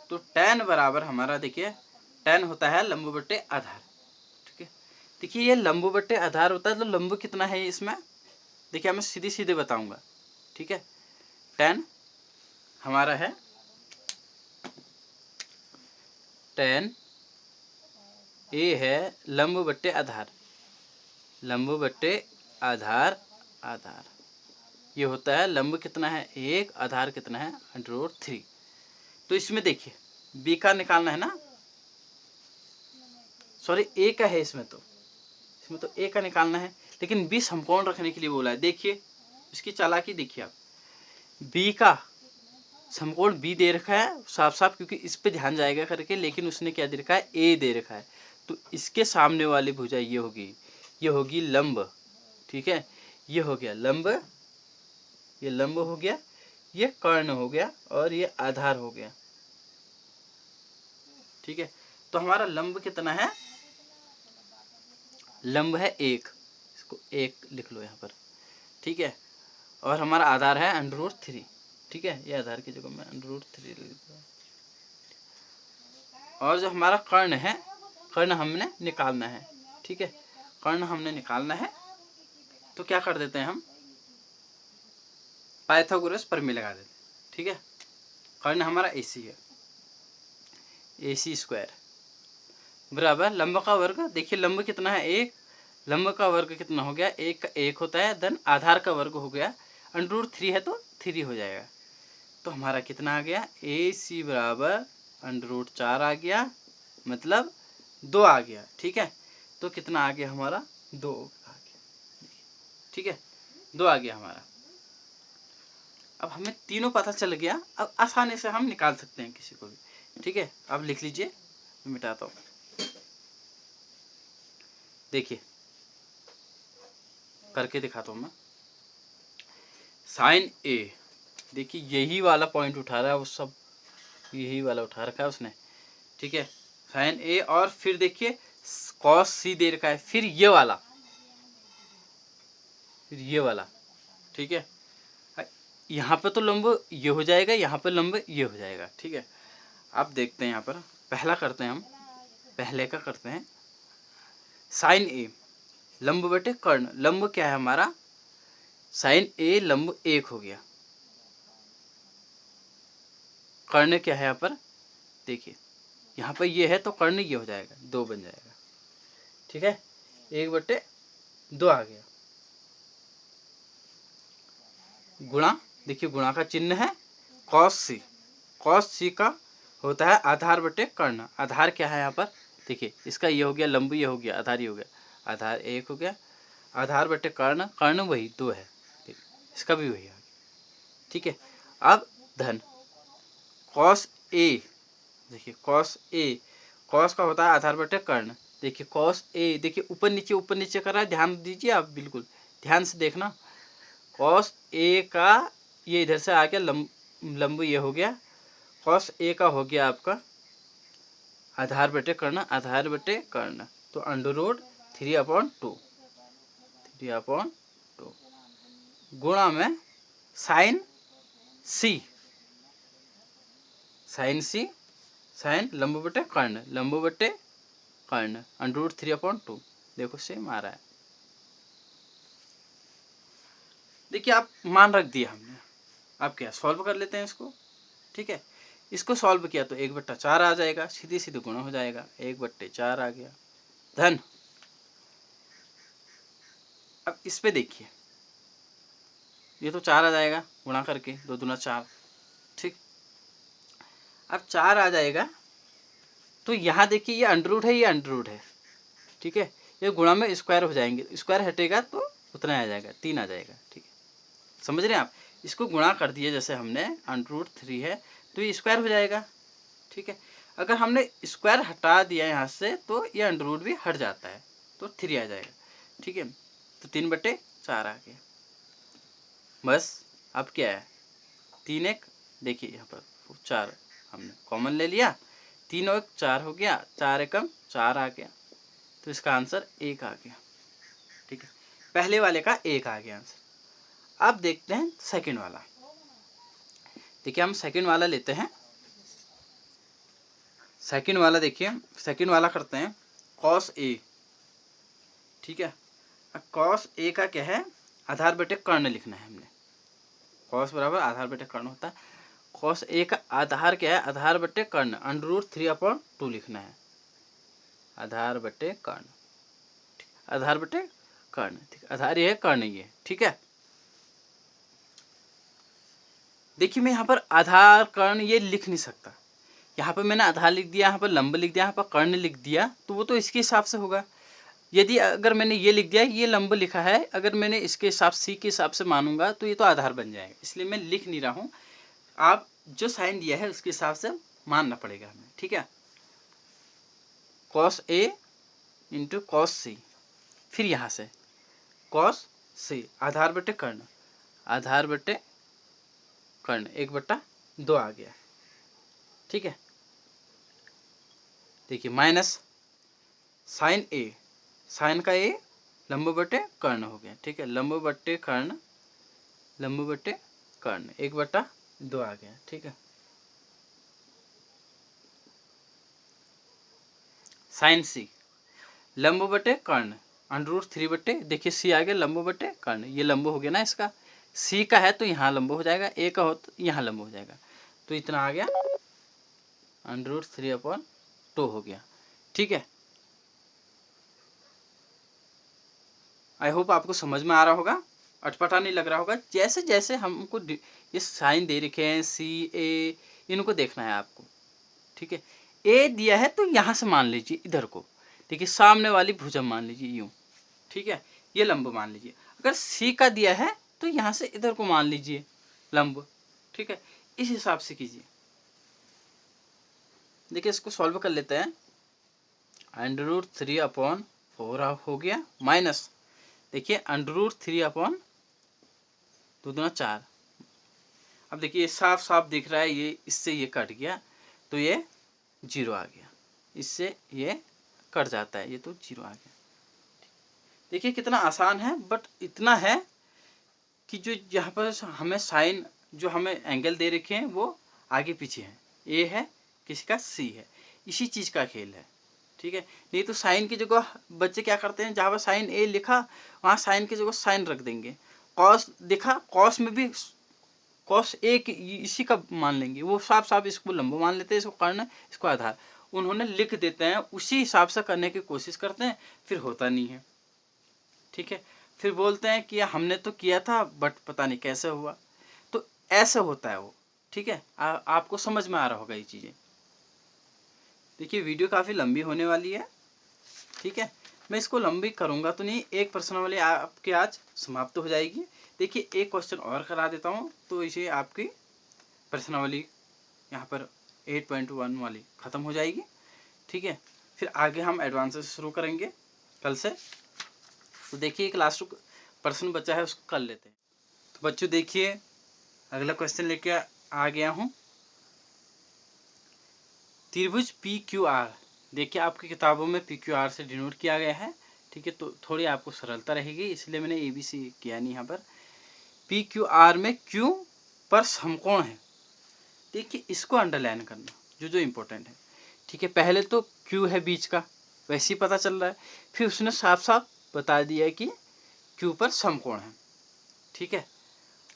तो tan बराबर हमारा देखिए tan होता है लंब बट्टे आधार, ठीक है। देखिए ये लंब बट्टे आधार होता है, तो लंब कितना है इसमें, देखिए मैं सीधे सीधे बताऊंगा, ठीक है। tan हमारा है tan A है लंब बट्टे आधार, लंब बट्टे आधार, आधार ये होता है लंब कितना है 1, आधार कितना है √3। तो इसमें देखिए B का निकालना है ना, सॉरी A का है इसमें तो A का निकालना है, लेकिन B समकोण रखने के लिए बोला है। देखिए इसकी चालाकी देखिए आप, B का समकोण B दे रखा है साफ साफ, क्योंकि इस पे ध्यान जाएगा करके, लेकिन उसने क्या दे रखा है A दे रखा है। तो इसके सामने वाली भुजा ये होगी लंब, ठीक है। ये हो गया लंब, ये लंब हो गया, ये कर्ण हो गया और ये आधार हो गया, ठीक है। तो हमारा लंब कितना है, लंब है 1, इसको 1 लिख लो यहाँ पर, ठीक है। और हमारा आधार है √3, ठीक है, ये आधार की जगह मैं √3 लिख दूँ। और जो हमारा कर्ण है, कर्ण हमने निकालना है, ठीक है, कर्ण हमने निकालना है। तो क्या कर देते हैं हम, पाइथागोरस प्रमेय लगा देते हैं, ठीक है। कर्ण हमारा AC है, AC² बराबर लंब का वर्ग। देखिए लंब कितना है 1, लंब का वर्ग कितना हो गया, 1 का 1 होता है, धन आधार का वर्ग हो गया, √3 है तो 3 हो जाएगा। तो हमारा कितना आ गया, AC बराबर √4 आ गया, मतलब 2 आ गया, ठीक है। तो कितना आ गया हमारा, 2 आ गया, ठीक है, 2 आ गया हमारा। अब हमें तीनों पता चल गया, अब आसानी से हम निकाल सकते हैं किसी को भी, ठीक है। अब लिख लीजिए, मैं मिटाता हूँ। देखिए करके दिखाता हूँ मैं। साइन A, देखिए यही वाला पॉइंट उठा रहा है वो, सब यही वाला उठा रखा है उसने, ठीक है। साइन A और फिर देखिए cos C दे रखा है, फिर ये वाला, फिर ये वाला, ठीक है। यहाँ पे तो लंब ये हो जाएगा, यहाँ पे लंब ये हो जाएगा, ठीक है। आप देखते हैं यहाँ पर पहला करते हैं हम, पहले का करते हैं। साइन A लंब बटे कर्ण, लंब क्या है हमारा, साइन A लंब 1 हो गया, कर्ण क्या है यहाँ पर, देखिए यहाँ पर ये है तो कर्ण ये हो जाएगा, 2 बन जाएगा, ठीक है। 1/2 आ गया, गुणा, देखिए गुणा का चिन्ह है cos C, cos C का होता है आधार बटे कर्ण। आधार क्या है यहाँ पर, देखिए इसका ये हो गया, लंब ये हो गया, आधार ये हो गया, आधार 1 हो गया, आधार बटे कर्ण, कर्ण वही 2 है, इसका भी वही आ गया, ठीक है। अब धन cos A, देखिए cos A, cos का होता है आधार बटे कर्ण, देखिए cos A, देखिए ऊपर नीचे कर रहा है, ध्यान दीजिए आप, बिल्कुल ध्यान से देखना। cos A का ये इधर से आ गया, लंब ये हो गया, cos A का हो गया आपका आधार बटे कर्ण, आधार बटे कर्ण, तो √3/2, 3/2 गुणा में sine C, sine C, sine लंब बटे कर्ण, लंब बटे कर्ण, √3/2, देखो सेम आ रहा है। देखिए आप मान रख दिया हमने, अब क्या सॉल्व कर लेते हैं इसको, ठीक है। इसको सॉल्व किया तो 1/4 आ जाएगा, सीधे सीधे गुणा हो जाएगा, 1/4 आ गया, धन। अब इस पे देखिए, ये तो 4 आ जाएगा, गुणा करके 2 दूना 4, ठीक। अब 4 आ जाएगा, तो यहाँ देखिए ये अंडर है, ये अंडर है, ठीक है। ये गुणा में स्क्वायर हो जाएंगे, स्क्वायर हटेगा तो उतना आ जाएगा, 3 आ जाएगा, ठीक है। समझ रहे हैं आप, इसको गुणा कर दिए जैसे हमने, √3 है तो ये स्क्वायर हो जाएगा, ठीक है। अगर हमने स्क्वायर हटा दिया यहाँ से तो ये अंडर भी हट जाता है, तो 3 आ जाएगा, ठीक है। तो 3/4 आ गया, बस। अब क्या है, 3 1, देखिए यहाँ पर 4 हमने कॉमन ले लिया, 3 और 4 हो गया, 4 एकम 4 आ गया, तो इसका आंसर 1 आ गया, ठीक है। पहले वाले का 1 आ गया आंसर। अब देखते हैं सेकंड वाला, देखिए हम सेकंड वाला लेते हैं। सेकंड वाला देखिए, सेकंड वाला करते हैं cos A, ठीक है। अब cos A का क्या है, आधार बटे कर्ण लिखना है हमने, cos बराबर आधार बटे कर्ण होता है। cos A का आधार क्या है, आधार बटे कर्ण, √3/2 लिखना है, आधार बटे कर्ण, आधार बटे कर्ण, ठीक, आधार ये है, कर्ण ये, ठीक है। देखिए मैं यहाँ पर आधार कर्ण ये लिख नहीं सकता, यहाँ पर मैंने आधार लिख दिया, यहाँ पर लंब लिख दिया, यहाँ पर कर्ण लिख दिया, तो वो तो इसके हिसाब से होगा। यदि अगर मैंने ये लिख दिया, ये लंब लिखा है, अगर मैंने इसके हिसाब C के हिसाब से मानूंगा तो ये तो आधार बन जाएगा, इसलिए मैं लिख नहीं रहा हूँ। आप जो साइन दिया है उसके हिसाब से मानना पड़ेगा हमें, ठीक है। cos A × cos C, फिर यहाँ से cos C आधार बटे कर्ण, आधार बटे कर्ण 1/2 आ गया, ठीक है। देखिए माइनस साइन ए, साइन का ए लंब बटे कर्ण हो गया, ठीक है, लंब बटे कर्ण, लंब बटे कर्ण 1/2 आ गया, ठीक है। साइन सी लंब बटे कर्ण √3 बटे, देखिए सी आ गया लंब बटे कर्ण, ये लंब हो गया ना इसका, सी का है तो यहाँ लंब हो जाएगा, ए का हो तो यहाँ लंब हो जाएगा, तो इतना आ गया √3/2 हो गया, ठीक है। आई होप आपको समझ में आ रहा होगा, अटपटा नहीं लग रहा होगा। जैसे जैसे हमको ये साइन दे रखे हैं सी ए, इनको देखना है आपको, ठीक है। ए दिया है तो यहाँ से मान लीजिए इधर को, देखिए सामने वाली भुजा मान लीजिए यूं, ठीक है, ये लंब मान लीजिए। अगर सी का दिया है तो यहाँ से इधर को मान लीजिए लंब, ठीक है, इस हिसाब से कीजिए। देखिए इसको सॉल्व कर लेते हैं, √3/4 हो गया, माइनस देखिए √3/2 दूना 4। अब देखिए साफ साफ दिख रहा है, ये इससे ये कट गया तो ये 0 आ गया, इससे ये कट जाता है, ये तो 0 आ गया। देखिए कितना आसान है, बट इतना है कि जो यहाँ पर हमें साइन, जो हमें एंगल दे रखे हैं वो आगे पीछे हैं, ए है किसी का सी है, इसी चीज़ का खेल है, ठीक है। नहीं तो साइन की जगह बच्चे क्या करते हैं, जहाँ पर साइन ए लिखा वहाँ साइन की जगह साइन रख देंगे, कॉस दिखा कॉस में भी कॉस ए इसी का मान लेंगे, वो साफ साफ इसको लंबा मान लेते हैं, इसको कर्ण, इसको आधार, उन्होंने लिख देते हैं, उसी हिसाब से करने की कोशिश करते हैं, फिर होता नहीं है, ठीक है। फिर बोलते हैं कि हमने तो किया था बट पता नहीं कैसे हुआ, तो ऐसे होता है वो, ठीक है। आपको समझ में आ रहा होगा ये चीज़ें। देखिए वीडियो काफ़ी लंबी होने वाली है, ठीक है, मैं इसको लंबी करूँगा तो नहीं, एक प्रश्नावली आपके आज समाप्त हो जाएगी। देखिए एक क्वेश्चन और करा देता हूँ तो इसे आपकी प्रश्नावली यहाँ पर 8.1 वाली ख़त्म हो जाएगी, ठीक है। फिर आगे हम एडवांस से शुरू करेंगे कल से। तो देखिए एक लास्ट प्रश्न बचा है, उसको कर लेते हैं। तो बच्चों देखिए अगला क्वेश्चन लेके आ गया हूँ, त्रिभुज PQR, देखिए आपकी किताबों में PQR से डिनोट किया गया है, ठीक है, तो थोड़ी आपको सरलता रहेगी इसलिए मैंने ABC किया नहीं यहाँ पर। PQR में Q पर समकोण है, देखिए इसको अंडरलाइन करना जो जो इम्पोर्टेंट है, ठीक है। पहले तो Q है बीच का, वैसे ही पता चल रहा है, फिर उसने साफ साफ बता दिया है कि Q पर समकोण है, ठीक है।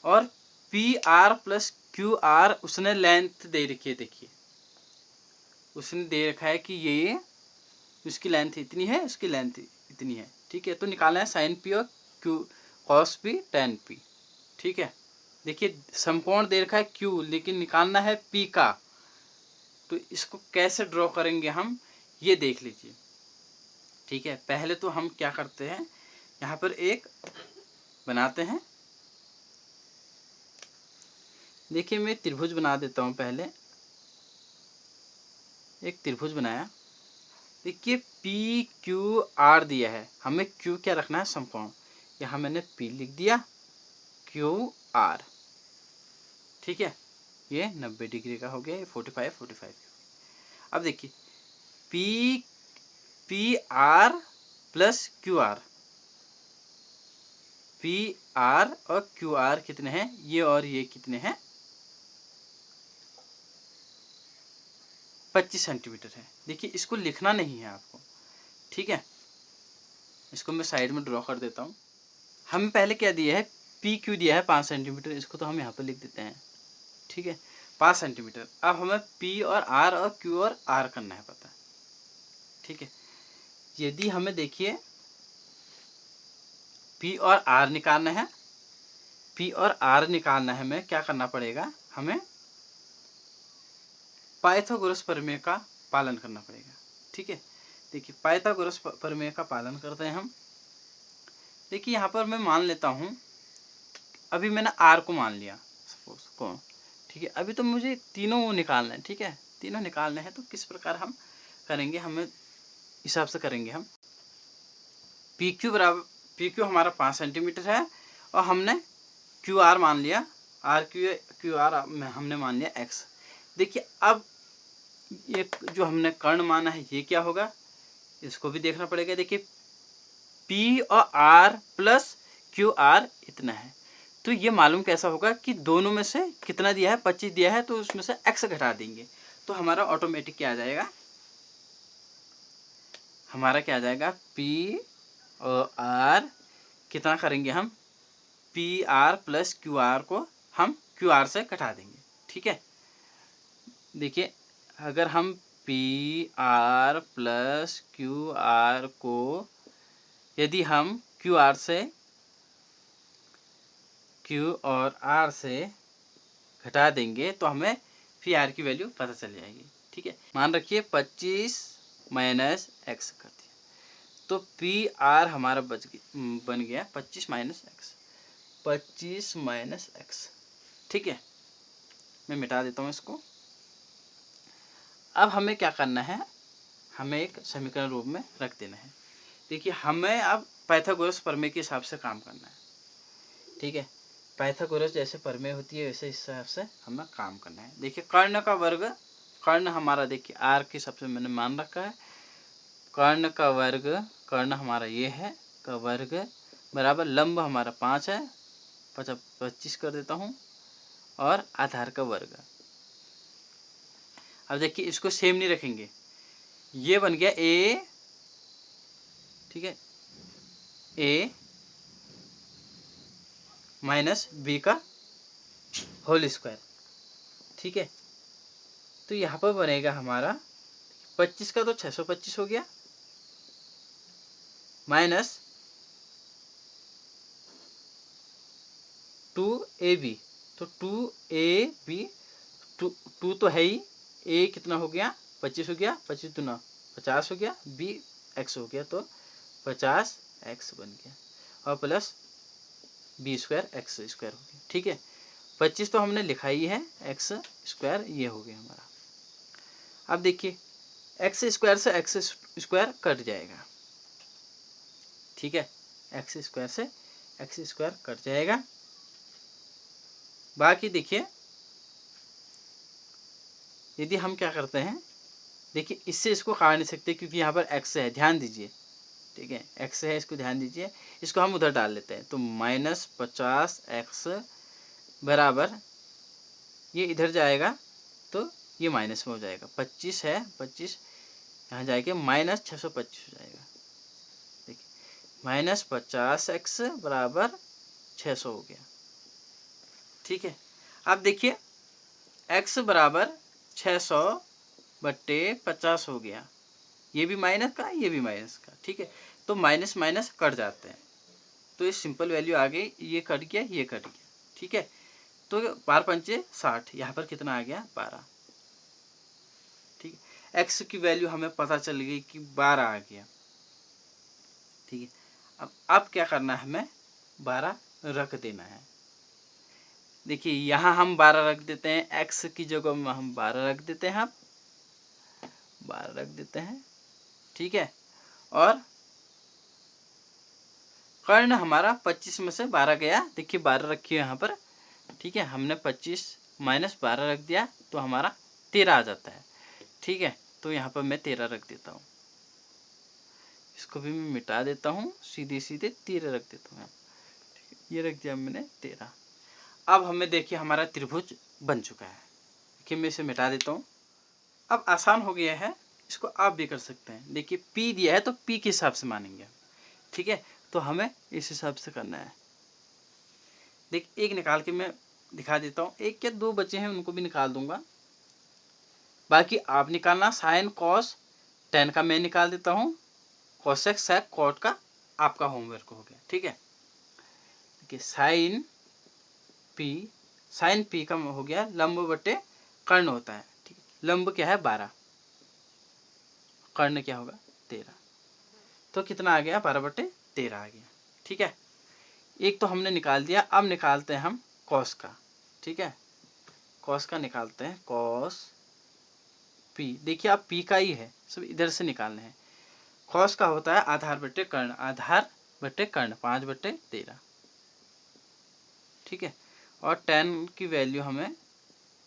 और PR + QR उसने लेंथ दे रखी है, देखिए उसने दे रखा है कि ये उसकी लेंथ इतनी है, उसकी लेंथ इतनी है, ठीक है। तो निकालना है साइन P और Q cos P tan P, ठीक है। देखिए समकोण दे रखा है Q, लेकिन निकालना है P का, तो इसको कैसे ड्रॉ करेंगे हम ये देख लीजिए, ठीक है। पहले तो हम क्या करते हैं, यहाँ पर एक बनाते हैं, देखिए मैं त्रिभुज बना देता हूँ। पहले एक त्रिभुज बनाया, देखिए PQR दिया है, हमें Q क्या रखना है, समकोण, यहाँ मैंने P लिख दिया, QR, ठीक है, ये 90 डिग्री का हो गया, 45। अब देखिए PR + QR, PR और QR कितने हैं, ये और ये कितने हैं, 25 सेंटीमीटर है। देखिए इसको लिखना नहीं है आपको, ठीक है, इसको मैं साइड में ड्रॉ कर देता हूँ। हमें पहले क्या दिया है, PQ दिया है 5 सेंटीमीटर, इसको तो हम यहाँ पर लिख देते हैं, ठीक है, 5 सेंटीमीटर। अब हमें P और R और Q और R करना है पता, ठीक है। यदि हमें देखिए P और R निकालना है, P और R निकालना है, हमें क्या करना पड़ेगा, हमें पाइथागोरस प्रमेय का पालन करना पड़ेगा, ठीक है। देखिए पाइथागोरस प्रमेय का पालन करते हैं हम। देखिए यहाँ पर मैं मान लेता हूँ, अभी मैंने R को मान लिया सपोज कोण, ठीक है। अभी तो मुझे तीनों निकालना है, ठीक है, तीनों निकालने हैं, तो किस प्रकार हम करेंगे, हमें हिसाब से करेंगे हम। PQ हमारा 5 सेंटीमीटर है और हमने QR मान लिया, RQ QR में हमने मान लिया X। देखिए अब ये जो हमने कर्ण माना है ये क्या होगा, इसको भी देखना पड़ेगा। देखिए पी और आर प्लस क्यू आर इतना है, तो ये मालूम कैसा होगा कि दोनों में से कितना दिया है, 25 दिया है, तो उसमें से x घटा देंगे तो हमारा ऑटोमेटिक क्या आ जाएगा, हमारा क्या आ जाएगा, पी और आर कितना करेंगे हम, P R plus Q R को हम क्यू आर से घटा देंगे। ठीक है, देखिए अगर हम P R plus Q R को यदि हम क्यू और आर से घटा देंगे तो हमें पी आर की वैल्यू पता चल जाएगी। ठीक है, मान रखिए 25 माइनस एक्स कर दिया तो पी आर हमारा बन गया 25 माइनस एक्स, 25 माइनस एक्स। ठीक है, मैं मिटा देता हूँ इसको। अब हमें क्या करना है, हमें एक समीकरण रूप में रख देना है। देखिए हमें अब पाइथागोरस प्रमेय के हिसाब से काम करना है। ठीक है, पाइथागोरस जैसे प्रमेय होती है वैसे हिसाब से हमें काम करना है। देखिए कर्ण का वर्ग, कर्ण हमारा देखिए आर के हिसाब से मैंने मान रखा है, कर्ण का वर्ग, कर्ण हमारा ये है का वर्ग बराबर लंब हमारा 5 है, 25 कर देता हूँ, और आधार का वर्ग। अब देखिए इसको सेम नहीं रखेंगे, ये बन गया ए, ठीक है, ए माइनस बी का होल स्क्वायर। ठीक है, तो यहाँ पर बनेगा हमारा 25 का तो 625 हो गया, माइनस 2ab, तो 2ab, टू तो है ही, a कितना हो गया 25 हो गया, 25 दूना 50 हो गया, b x हो गया, तो 50x बन गया, और plus b square x square हो गया। ठीक है, 25 तो हमने लिखा ही है, x स्क्वायर ये हो गया हमारा। अब देखिए x स्क्वायर से x स्क्वायर कट जाएगा। ठीक है, x स्क्वायर से x स्क्वायर कट जाएगा। बाकी देखिए यदि हम क्या करते हैं, देखिए इससे इसको काट नहीं सकते क्योंकि यहाँ पर x है, ध्यान दीजिए। ठीक है, x है, इसको ध्यान दीजिए, इसको हम उधर डाल लेते हैं, तो -50x बराबर ये इधर जाएगा तो ये माइनस में हो जाएगा, 25 है, 25 यहाँ जाएगा -625 हो जाएगा। देखिए -50x बराबर 600 हो गया। ठीक है, अब देखिए x बराबर 600/50 हो गया, ये भी माइनस का, ये भी माइनस का। ठीक है, तो माइनस माइनस कट जाते हैं, तो ये सिंपल वैल्यू आ गई, ये कट गया, ये कट गया। ठीक है, तो 12 पंचे 60, यहाँ पर कितना आ गया 12। ठीक है, x की वैल्यू हमें पता चल गई कि 12 आ गया। ठीक है, अब क्या करना है, हमें 12 रख देना है। देखिए यहाँ हम 12 रख देते हैं, x की जगह में हम 12 रख देते हैं, 12 रख देते हैं। ठीक है, और कर्ण हमारा 25 में से 12 गया, देखिए 12 रखिए यहाँ पर। ठीक है, हमने 25 माइनस 12 रख दिया तो हमारा 13 आ जाता है। ठीक है, तो यहाँ पर मैं 13 रख देता हूँ, इसको भी मैं मिटा देता हूँ, सीधे सीधे 13 रख देता हूँ। ये रख दिया मैंने 13। अब हमें देखिए हमारा त्रिभुज बन चुका है। देखिए मैं इसे मिटा देता हूँ, अब आसान हो गया है, इसको आप भी कर सकते हैं। देखिए P दिया है तो P के हिसाब से मानेंगे। ठीक है, तो हमें इस हिसाब से करना है। देख एक निकाल के मैं दिखा देता हूँ, एक या दो बचे हैं उनको भी निकाल दूंगा, बाकी आप निकालना। साइन कॉस टेन का मैं निकाल देता हूँ, कोसेक सेक कॉट का आपका होमवर्क हो गया। ठीक है, देखिए साइन पी का हो गया लंब बटे कर्ण होता है। ठीक है, लंब क्या है 12, कर्ण क्या होगा 13, तो कितना आ गया 12/13 आ गया। ठीक है, एक तो हमने निकाल दिया, अब निकालते हैं हम कॉस का। ठीक है, कॉस का निकालते हैं, कॉस पी। देखिए आप पी का ही है, सब इधर से निकालने हैं। कॉस का होता है आधार बटे कर्ण, आधार बटे कर्ण 5/13। ठीक है, और टेन की वैल्यू हमें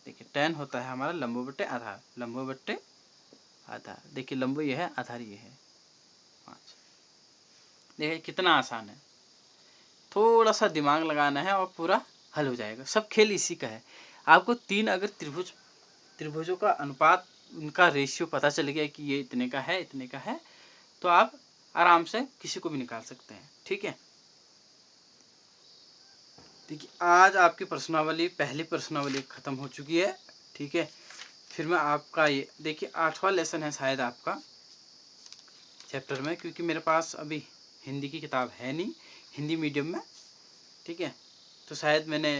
देखिए, टेन होता है हमारा लंब बटे आधार, लंब बटे आधार। देखिए लंबू ये है, आधार ये है 5। देखिए कितना आसान है, थोड़ा सा दिमाग लगाना है और पूरा हल हो जाएगा। सब खेल इसी का है। आपको 3 अगर त्रिभुजों का अनुपात, उनका रेशियो पता चल गया कि ये इतने का है, इतने का है, तो आप आराम से किसी को भी निकाल सकते हैं। ठीक है, देखिए आज आपकी प्रश्नावली, पहली प्रश्नावली खत्म हो चुकी है। ठीक है, फिर मैं आपका ये देखिए 8वां लेसन है शायद आपका चैप्टर में, क्योंकि मेरे पास अभी हिंदी की किताब है नहीं, हिंदी मीडियम में। ठीक है, तो शायद मैंने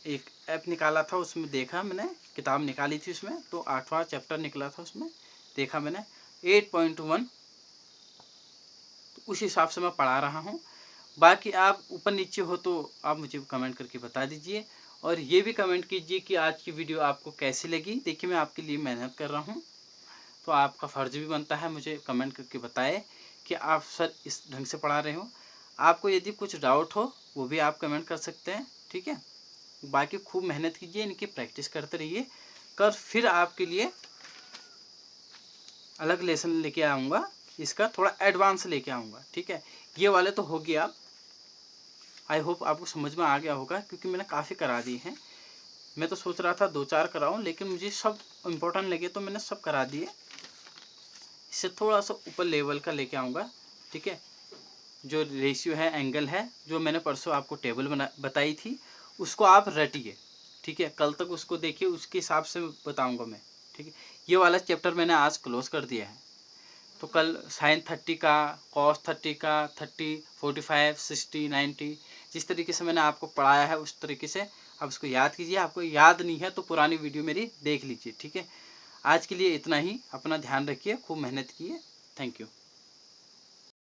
एक ऐप निकाला था, उसमें देखा मैंने, किताब निकाली थी उसमें, तो 8वां चैप्टर निकला था, उसमें देखा मैंने 8.1, तो उस हिसाब से मैं पढ़ा रहा हूँ। बाकी आप ऊपर नीचे हो तो आप मुझे कमेंट करके बता दीजिए, और ये भी कमेंट कीजिए कि आज की वीडियो आपको कैसी लगी। देखिए मैं आपके लिए मेहनत कर रहा हूँ, तो आपका फ़र्ज भी बनता है मुझे कमेंट करके बताए कि आप सर इस ढंग से पढ़ा रहे हो। आपको यदि कुछ डाउट हो वो भी आप कमेंट कर सकते हैं। ठीक है, बाकी खूब मेहनत कीजिए, इनकी प्रैक्टिस करते रहिए। कर फिर आपके लिए अलग लेसन लेके आऊँगा, इसका थोड़ा एडवांस लेके आऊँगा। ठीक है, ये वाले तो हो गया, आई होप आपको समझ में आ गया होगा, क्योंकि मैंने काफ़ी करा दिए हैं। मैं तो सोच रहा था 2-4 कराऊँ, लेकिन मुझे सब इम्पोर्टेंट लगे तो मैंने सब करा दिए। इससे थोड़ा सा ऊपर लेवल का लेके आऊँगा। ठीक है, जो रेशियो है, एंगल है, जो मैंने परसों आपको टेबल बताई थी, उसको आप रटिए। ठीक है, कल तक उसको देखिए, उसके हिसाब से बताऊँगा मैं। ठीक है, ये वाला चैप्टर मैंने आज क्लोज कर दिया है, तो कल साइन 30 का, कॉस 30 का, 30, 45, 60, 90, जिस तरीके से मैंने आपको पढ़ाया है उस तरीके से आप उसको याद कीजिए। आपको याद नहीं है तो पुरानी वीडियो मेरी देख लीजिए। ठीक है, आज के लिए इतना ही। अपना ध्यान रखिए, खूब मेहनत कीजिए। Thank you.